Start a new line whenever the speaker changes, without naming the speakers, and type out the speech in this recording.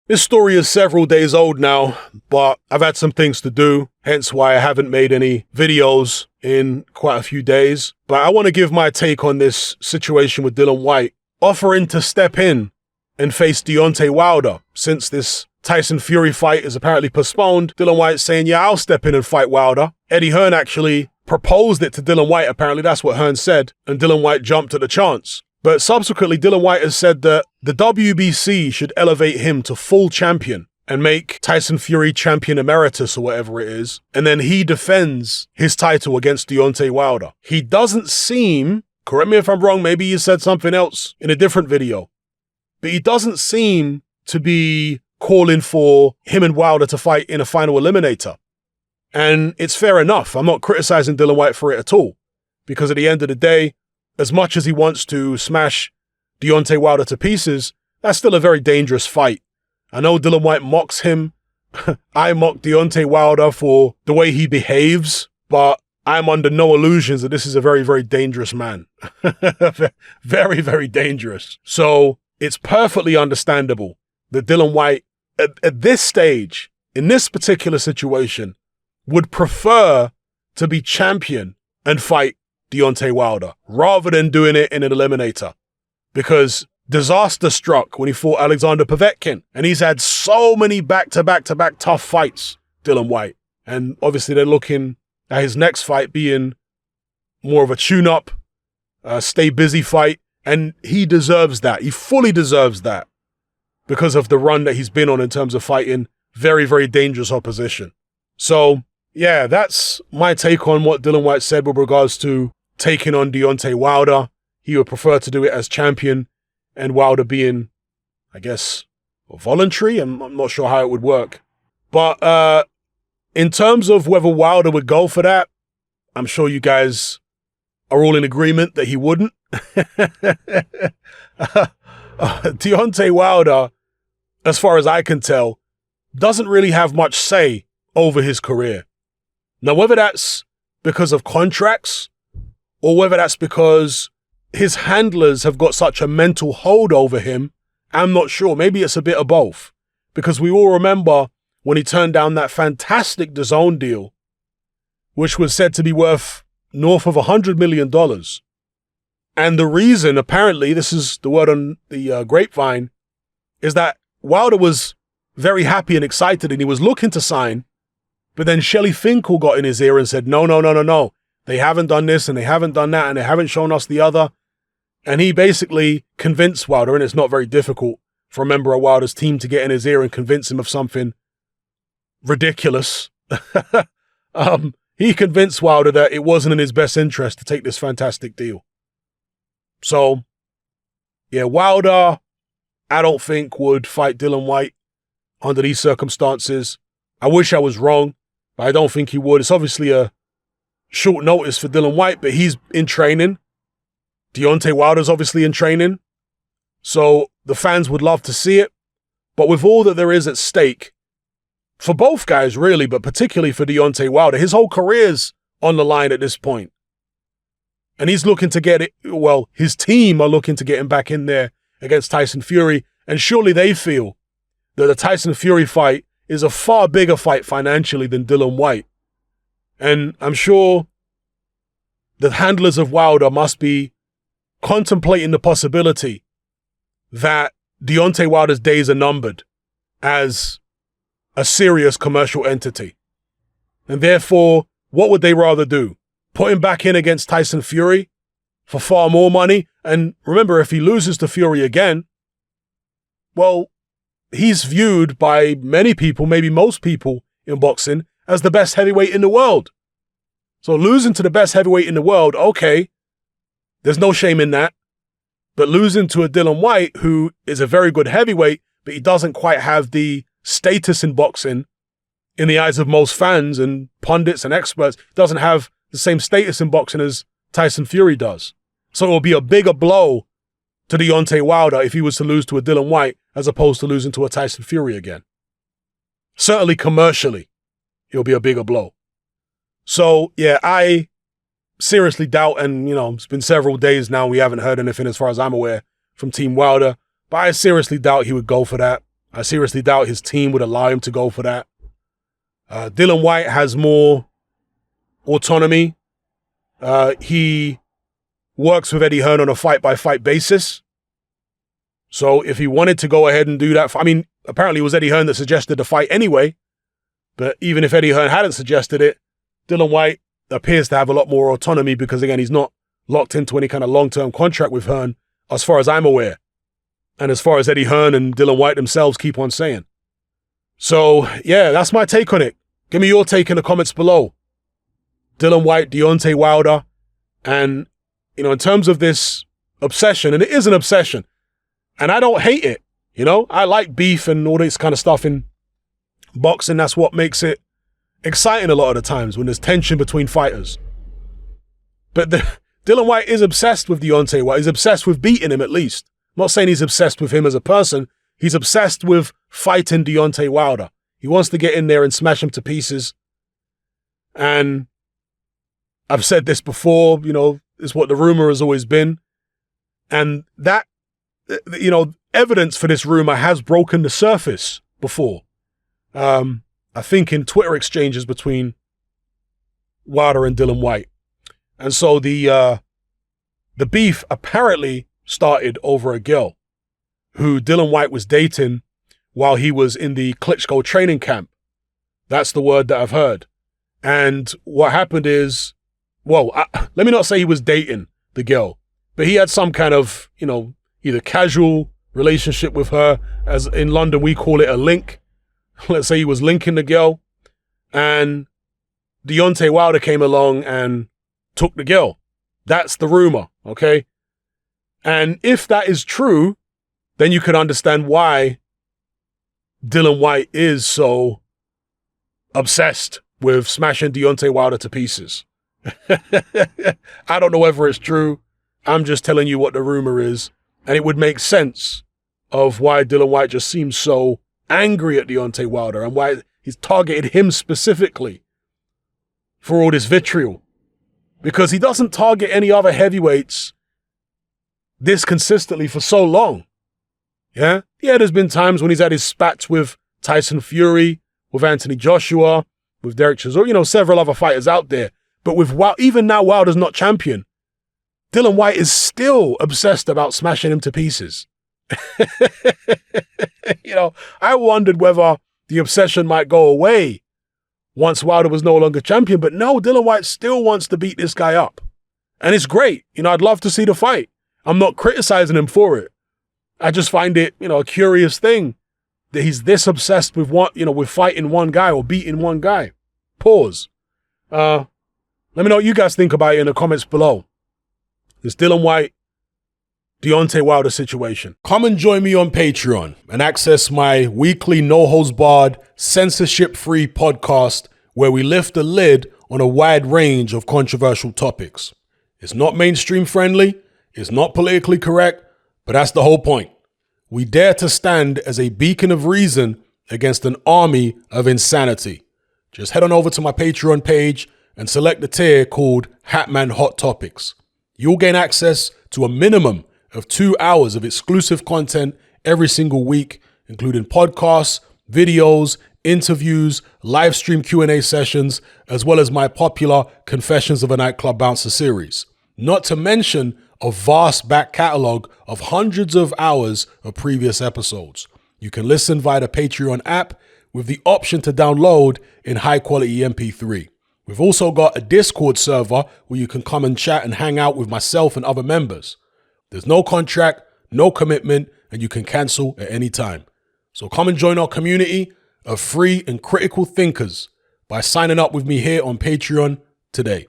This story is several days old now, but I've had some things to do, hence why I haven't made any videos in quite a few days. But I want to give my take on this situation with Dillian Whyte, offering to step in and face Deontay Wilder. Since this Tyson Fury fight is apparently postponed, Dillian Whyte saying, yeah, I'll step in and fight Wilder. Eddie Hearn actually proposed it to Dillian Whyte, apparently that's what Hearn said, and Dillian Whyte jumped at the chance. But subsequently, Dillian Whyte has said that the WBC should elevate him to full champion and make Tyson Fury champion emeritus or whatever it is. And then he defends his title against Deontay Wilder. He doesn't seem, correct me if I'm wrong, maybe he said something else in a different video, but he doesn't seem to be calling for him and Wilder to fight in a final eliminator. And it's fair enough. I'm not criticizing Dillian Whyte for it at all, because at the end of the day, as much as he wants to smash Deontay Wilder to pieces, that's still a very dangerous fight. I know Dillian Whyte mocks him. I mock Deontay Wilder for the way he behaves, but I'm under no illusions that this is a very, very dangerous man. Very, very dangerous. So it's perfectly understandable that Dillian Whyte, at this stage, in this particular situation, would prefer to be champion and fight Deontay Wilder rather than doing it in an eliminator, because disaster struck when he fought Alexander Povetkin, and he's had so many back-to-back-to-back tough fights, Dillian Whyte, and obviously they're looking at his next fight being more of a tune-up, stay busy fight, and he deserves that. He fully deserves that because of the run that he's been on in terms of fighting very, very dangerous opposition. So yeah, that's my take on what Dillian Whyte said with regards to taking on Deontay Wilder. He would prefer to do it as champion, and Wilder being, I guess, voluntary. I'm not sure how it would work. But in terms of whether Wilder would go for that, I'm sure you guys are all in agreement that he wouldn't. Deontay Wilder, as far as I can tell, doesn't really have much say over his career. Now, whether that's because of contracts or whether that's because his handlers have got such a mental hold over him, I'm not sure. Maybe it's a bit of both. Because we all remember when he turned down that fantastic DAZN deal, which was said to be worth north of $100 million. And the reason, apparently, this is the word on the grapevine, is that Wilder was very happy and excited and he was looking to sign. But then Shelley Finkel got in his ear and said, no. They haven't done this and they haven't done that and they haven't shown us the other. And he basically convinced Wilder, and it's not very difficult for a member of Wilder's team to get in his ear and convince him of something ridiculous. He convinced Wilder that it wasn't in his best interest to take this fantastic deal. So, yeah, Wilder, I don't think would fight Dillian Whyte under these circumstances. I wish I was wrong, but I don't think he would. It's obviously a short notice for Dillian Whyte, but he's in training. Deontay Wilder's obviously in training. So the fans would love to see it. But with all that there is at stake, for both guys really, but particularly for Deontay Wilder, his whole career's on the line at this point. And he's looking to get it, well, his team are looking to get him back in there against Tyson Fury. And surely they feel that the Tyson Fury fight is a far bigger fight financially than Dillian Whyte. And I'm sure the handlers of Wilder must be contemplating the possibility that Deontay Wilder's days are numbered as a serious commercial entity. And therefore, what would they rather do? Put him back in against Tyson Fury for far more money? And remember, if he loses to Fury again, well, he's viewed by many people, maybe most people in boxing, as the best heavyweight in the world. So losing to the best heavyweight in the world, okay, there's no shame in that. But losing to a Dillian Whyte, who is a very good heavyweight, but he doesn't quite have the status in boxing in the eyes of most fans and pundits and experts, doesn't have the same status in boxing as Tyson Fury does. So it will be a bigger blow to Deontay Wilder if he was to lose to a Dillian Whyte as opposed to losing to a Tyson Fury again. Certainly commercially, it'll be a bigger blow. So, yeah, I seriously doubt, and, you know, it's been several days now, we haven't heard anything as far as I'm aware from Team Wilder, but I seriously doubt he would go for that. I seriously doubt his team would allow him to go for that. Dillian Whyte has more autonomy. He works with Eddie Hearn on a fight-by-fight basis. So if he wanted to go ahead and do that, apparently it was Eddie Hearn that suggested the fight anyway. But even if Eddie Hearn hadn't suggested it, Dillian Whyte appears to have a lot more autonomy because, again, he's not locked into any kind of long-term contract with Hearn, as far as I'm aware. And as far as Eddie Hearn and Dillian Whyte themselves keep on saying. So, yeah, that's my take on it. Give me your take in the comments below. Dillian Whyte, Deontay Wilder. And, in terms of this obsession, and it is an obsession, and I don't hate it, I like beef and all this kind of stuff in boxing. That's what makes it exciting a lot of the times, when there's tension between fighters. But Dillian Whyte is obsessed with Deontay Wilder. He's obsessed with beating him, at least. I'm not saying he's obsessed with him as a person. He's obsessed with fighting Deontay Wilder. He wants to get in there and smash him to pieces. And I've said this before, is what the rumor has always been. And that, evidence for this rumor has broken the surface before. I think in Twitter exchanges between Wilder and Dillian Whyte. And so the beef apparently started over a girl who Dillian Whyte was dating while he was in the Klitschko training camp. That's the word that I've heard. And what happened is, let me not say he was dating the girl, but he had some kind of, either casual relationship with her. As in London, we call it a link. Let's say he was linking the girl, and Deontay Wilder came along and took the girl. That's the rumor, okay? And if that is true, then you can understand why Dillian Whyte is so obsessed with smashing Deontay Wilder to pieces. I don't know whether it's true. I'm just telling you what the rumor is. And it would make sense of why Dillian Whyte just seems so angry at Deontay Wilder and why he's targeted him specifically for all this vitriol. Because he doesn't target any other heavyweights this consistently for so long. Yeah, there's been times when he's had his spats with Tyson Fury, with Anthony Joshua, with Derek Chisora, several other fighters out there. But with even now Wilder's not champion, Dillian Whyte is still obsessed about smashing him to pieces. I wondered whether the obsession might go away once Wilder was no longer champion. But no, Dillian Whyte still wants to beat this guy up. And it's great. I'd love to see the fight. I'm not criticizing him for it. I just find it, a curious thing that he's this obsessed with with fighting one guy or beating one guy. Pause. Let me know what you guys think about it in the comments below. This Dillian Whyte, Deontay Wilder situation. Come and join me on Patreon and access my weekly no-holds-barred, censorship-free podcast where we lift the lid on a wide range of controversial topics. It's not mainstream friendly, it's not politically correct, but that's the whole point. We dare to stand as a beacon of reason against an army of insanity. Just head on over to my Patreon page and select the tier called Hatman Hot Topics. You'll gain access to a minimum of 2 hours of exclusive content every single week, including podcasts, videos, interviews, live stream Q&A sessions, as well as my popular Confessions of a Nightclub Bouncer series. Not to mention a vast back catalog of hundreds of hours of previous episodes. You can listen via the Patreon app with the option to download in high-quality MP3. We've also got a Discord server where you can come and chat and hang out with myself and other members. There's no contract, no commitment, and you can cancel at any time. So come and join our community of free and critical thinkers by signing up with me here on Patreon today.